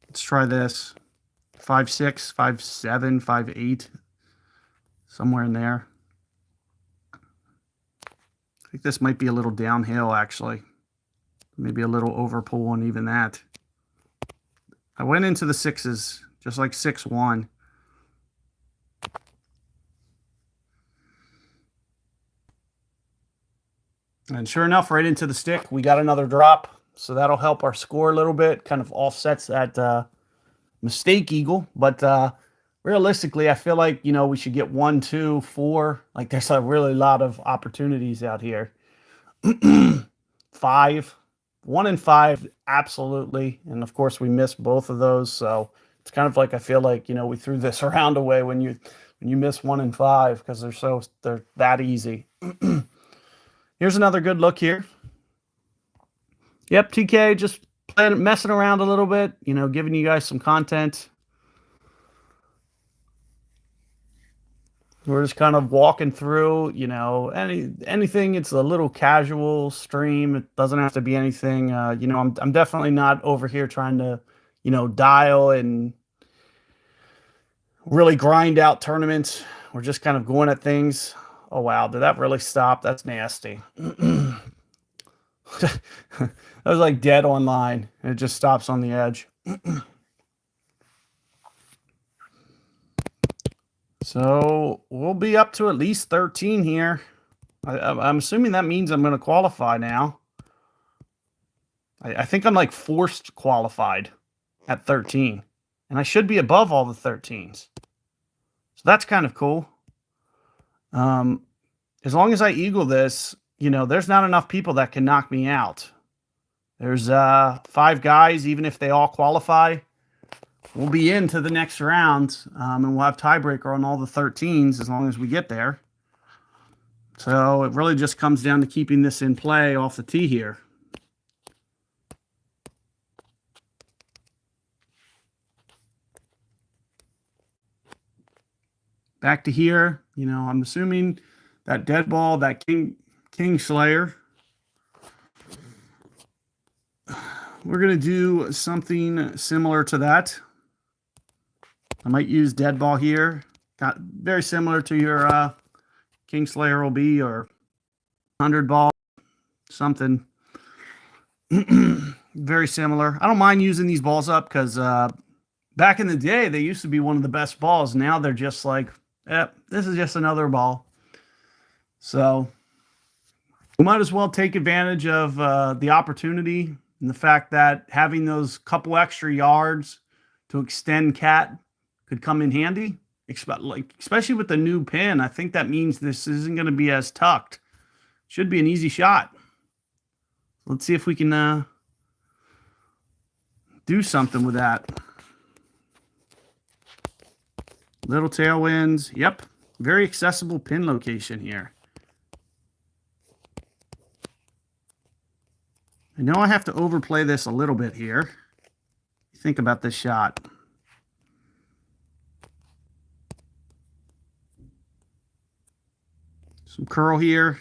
Let's try this. 5.6, 5.7, 5.8, somewhere in there. I think this might be a little downhill, actually. Maybe a little over pull on even that. I went into the sixes, just like 6.1. And sure enough, right into the stick, we got another drop. So that'll help our score a little bit, kind of offsets that mistake eagle. But realistically, I feel like, we should get 1, 2, 4. Like there's a really lot of opportunities out here. 5, 1 and 5, absolutely. And of course, we missed both of those. So it's kind of like, I feel like, we threw this around away when you miss 1 and 5 because they're that easy. Here's another good look here. Yep, TK, just messing around a little bit, giving you guys some content. We're just kind of walking through, anything. It's a little casual stream. It doesn't have to be anything. I'm definitely not over here trying to, dial and really grind out tournaments. We're just kind of going at things. Oh, wow. Did that really stop? That's nasty. That was like dead online. And it just stops on the edge. So we'll be up to at least 13 here. I'm assuming that means I'm going to qualify now. I think I'm like forced qualified at 13. And I should be above all the 13s. So that's kind of cool. As long as I eagle this, there's not enough people that can knock me out. There's 5 guys, even if they all qualify, we'll be into the next round, and we'll have tiebreaker on all the 13s as long as we get there. So it really just comes down to keeping this in play off the tee here. Back to here, I'm assuming that dead ball, that King Slayer. We're going to do something similar to that. I might use dead ball here. Got very similar to your King Slayer will be, or 100 ball, something very similar. I don't mind using these balls up because back in the day, they used to be one of the best balls. Now they're just like, this is just another ball. So we might as well take advantage of the opportunity and the fact that having those couple extra yards to extend cat could come in handy, especially with the new pin. I think that means this isn't going to be as tucked. Should be an easy shot. Let's see if we can do something with that. Little tailwinds. Yep. Very accessible pin location here. I know I have to overplay this a little bit here. Think about this shot. Some curl here.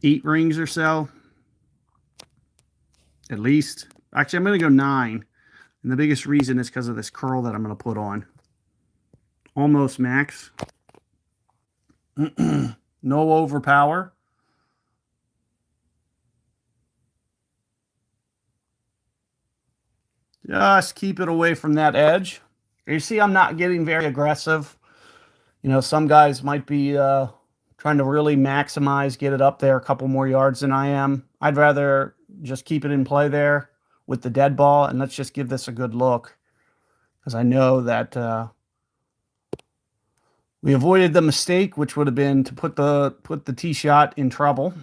8 rings or so. At least. Actually, I'm going to go 9. And the biggest reason is because of this curl that I'm going to put on. Almost max. No overpower. Just keep it away from that edge. You see, I'm not getting very aggressive. Some guys might be trying to really maximize, get it up there a couple more yards than I am. I'd rather just keep it in play there with the dead ball, and let's just give this a good look, because I know that we avoided the mistake, which would have been to put the tee shot in trouble.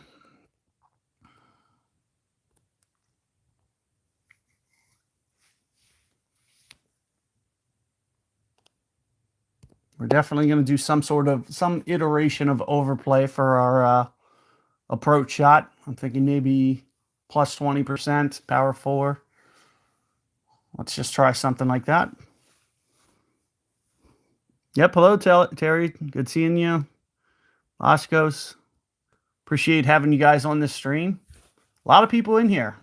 We're definitely going to do some iteration of overplay for our approach shot. I'm thinking maybe plus 20%, power 4. Let's just try something like that. Yep. Hello, Terry. Good seeing you. Oscos. Appreciate having you guys on this stream. A lot of people in here.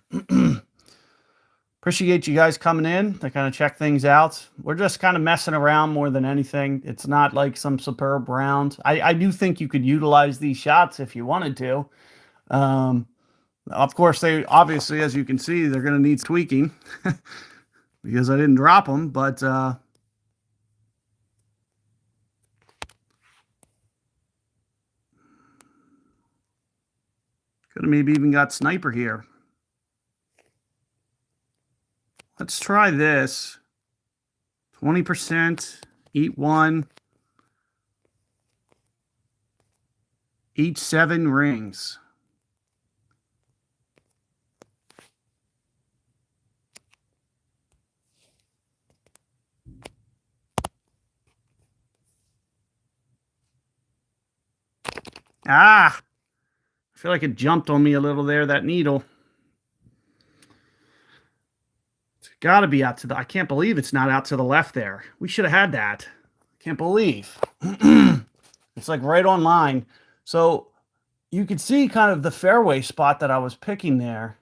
Appreciate you guys coming in to kind of check things out. We're just kind of messing around more than anything. It's not like some superb round. I do think you could utilize these shots if you wanted to. Of course, they obviously, as you can see, they're going to need tweaking because I didn't drop them, but could have maybe even got sniper here. Let's try this. 20%, eat one. Eat 7 rings. Ah! I feel like it jumped on me a little there, that needle. It's got to be out to the... I can't believe it's not out to the left there. We should have had that. Can't believe. It's like right on line. So you could see kind of the fairway spot that I was picking there.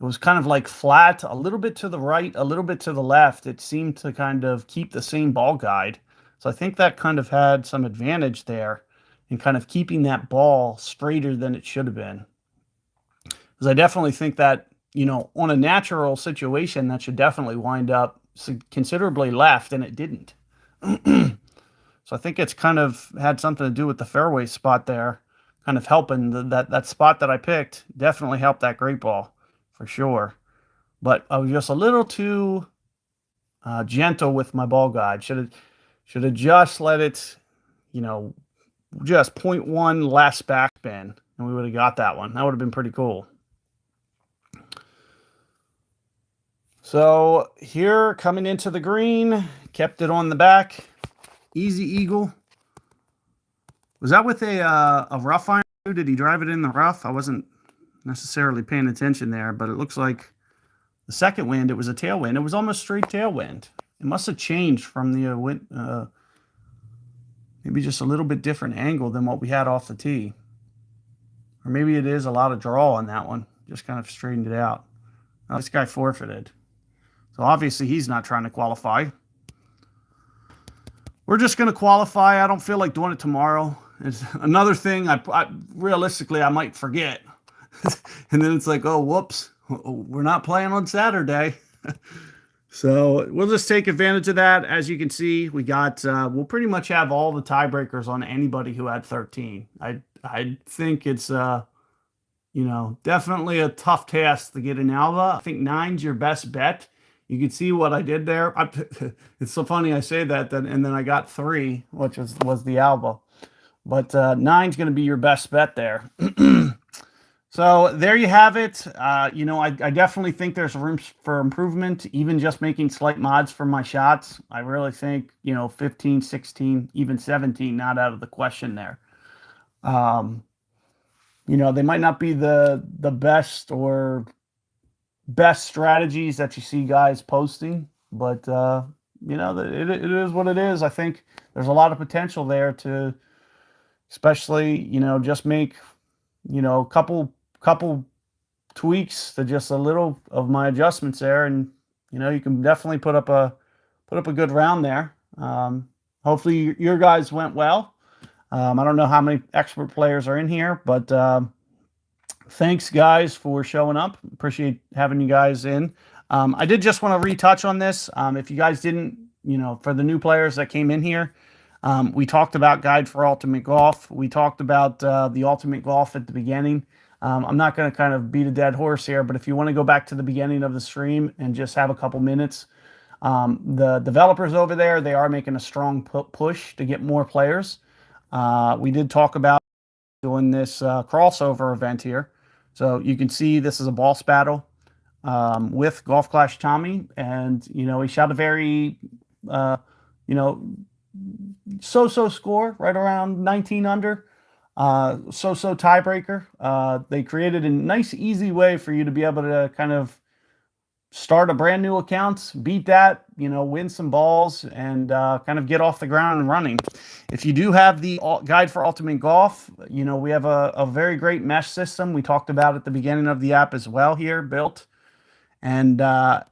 It was kind of like flat, a little bit to the right, a little bit to the left. It seemed to kind of keep the same ball guide. So I think that kind of had some advantage there in kind of keeping that ball straighter than it should have been. Because I definitely think that, you know, on a natural situation, that should definitely wind up considerably left, and it didn't. So I think it's kind of had something to do with the fairway spot there, kind of helping that spot that I picked definitely helped that great ball for sure. But I was just a little too gentle with my ball guide. Should have just let it, you know, just 0.1 less backspin, and we would have got that one. That would have been pretty cool. So here, coming into the green, kept it on the back. Easy eagle. Was that with a rough iron? Did he drive it in the rough? I wasn't necessarily paying attention there, but it looks like the second wind, it was a tailwind. It was almost straight tailwind. It must have changed from the wind, maybe just a little bit different angle than what we had off the tee. Or maybe it is a lot of draw on that one. Just kind of straightened it out. Oh, this guy forfeited. So obviously he's not trying to qualify. We're just going to qualify. I don't feel like doing it tomorrow. It's another thing. I realistically, I might forget. And then it's like, oh, whoops, we're not playing on Saturday. So we'll just take advantage of that. As you can see, we got, we'll pretty much have all the tiebreakers on anybody who had 13. I think it's, you know, definitely a tough task to get an Alba. I think 9's your best bet. You can see what I did there. It's so funny I say that, and then I got 3, which was the Alba. But 9's going to be your best bet there. So there you have it. You know, I definitely think there's room for improvement, even just making slight mods for my shots. I really think, you know, 15, 16, even 17, not out of the question there. You know, they might not be the best or best strategies that you see guys posting, but you know, it is what it is. I think there's a lot of potential there to, especially, you know, just make, you know, a couple tweaks to just a little of my adjustments there, and you know, you can definitely put up a good round there. Hopefully your guys went well. I don't know how many expert players are in here, but thanks guys for showing up. Appreciate having you guys in. I did just want to retouch on this. If you guys didn't, you know, for the new players that came in here, we talked about Guide for Ultimate Golf. We talked about the Ultimate Golf at the beginning. I'm not going to kind of beat a dead horse here, but if you want to go back to the beginning of the stream and just have a couple minutes, the developers over there, they are making a strong push to get more players. We did talk about doing this crossover event here. So you can see this is a boss battle with Golf Clash Tommy, and you know, he shot a very you know, so-so score, right around 19 under. So-so tiebreaker. They created a nice, easy way for you to be able to kind of start a brand new account, beat that, win some balls, and kind of get off the ground and running. If you do have the guide for Ultimate Golf, we have a very great mesh system. We talked about at the beginning of the app as well here, built. And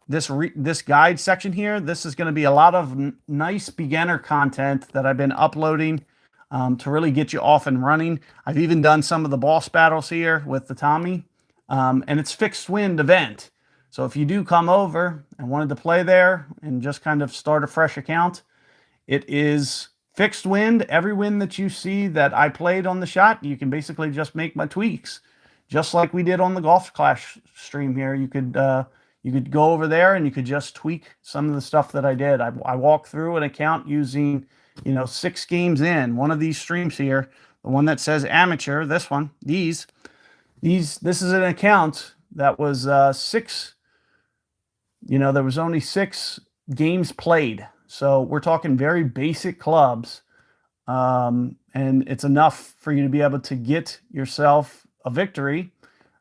this guide section here, this is going to be a lot of nice beginner content that I've been uploading to really get you off and running. I've even done some of the boss battles here with the Tommy, and it's fixed wind event. So if you do come over and wanted to play there and just kind of start a fresh account, it is fixed wind. Every wind that you see that I played on the shot, you can basically just make my tweaks, just like we did on the Golf Clash stream here. You could go over there and you could just tweak some of the stuff that I did. I walked through an account using, 6 games in one of these streams here, the one that says amateur, this one, this is an account that was 6, there was only 6 games played. So we're talking very basic clubs. And it's enough for you to be able to get yourself a victory,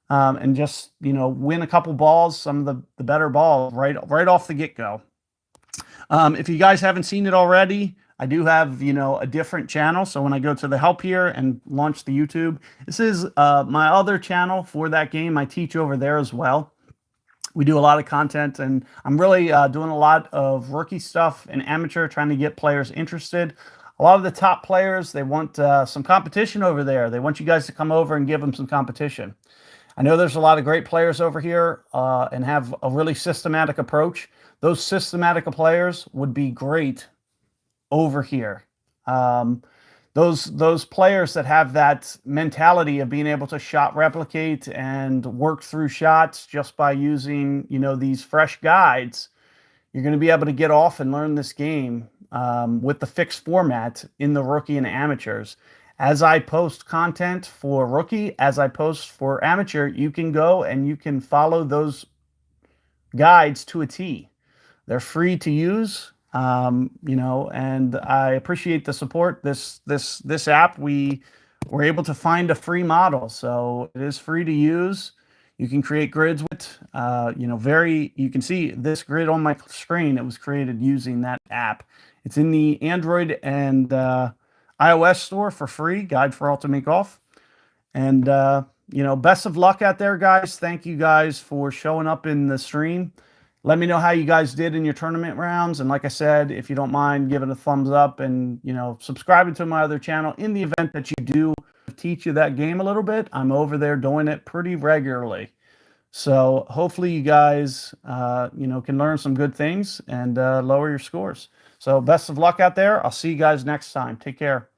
and just, win a couple balls, some of the better balls right off the get-go. If you guys haven't seen it already, I do have, a different channel. So when I go to the help here and launch the YouTube, this is my other channel for that game. I teach over there as well. We do a lot of content, and I'm really doing a lot of rookie stuff and amateur, trying to get players interested. A lot of the top players, they want some competition over there. They want you guys to come over and give them some competition. I know there's a lot of great players over here and have a really systematic approach. Those systematic players would be great over here. Those players that have that mentality of being able to shot replicate and work through shots just by using, these fresh guides, you're going to be able to get off and learn this game with the fixed format in the rookie and amateurs. As I post content for rookie, as I post for amateur, you can go and you can follow those guides to a T. They're free to use, and I appreciate the support. This app, we were able to find a free model, so it is free to use. You can create grids with, you can see this grid on my screen. It was created using that app. It's in the Android and iOS store for free, Guide for Ultimate Golf. And, best of luck out there, guys. Thank you guys for showing up in the stream. Let me know how you guys did in your tournament rounds. And like I said, if you don't mind, give it a thumbs up and, subscribing to my other channel. In the event that you do teach you that game a little bit, I'm over there doing it pretty regularly. So hopefully you guys, can learn some good things and lower your scores. So best of luck out there. I'll see you guys next time. Take care.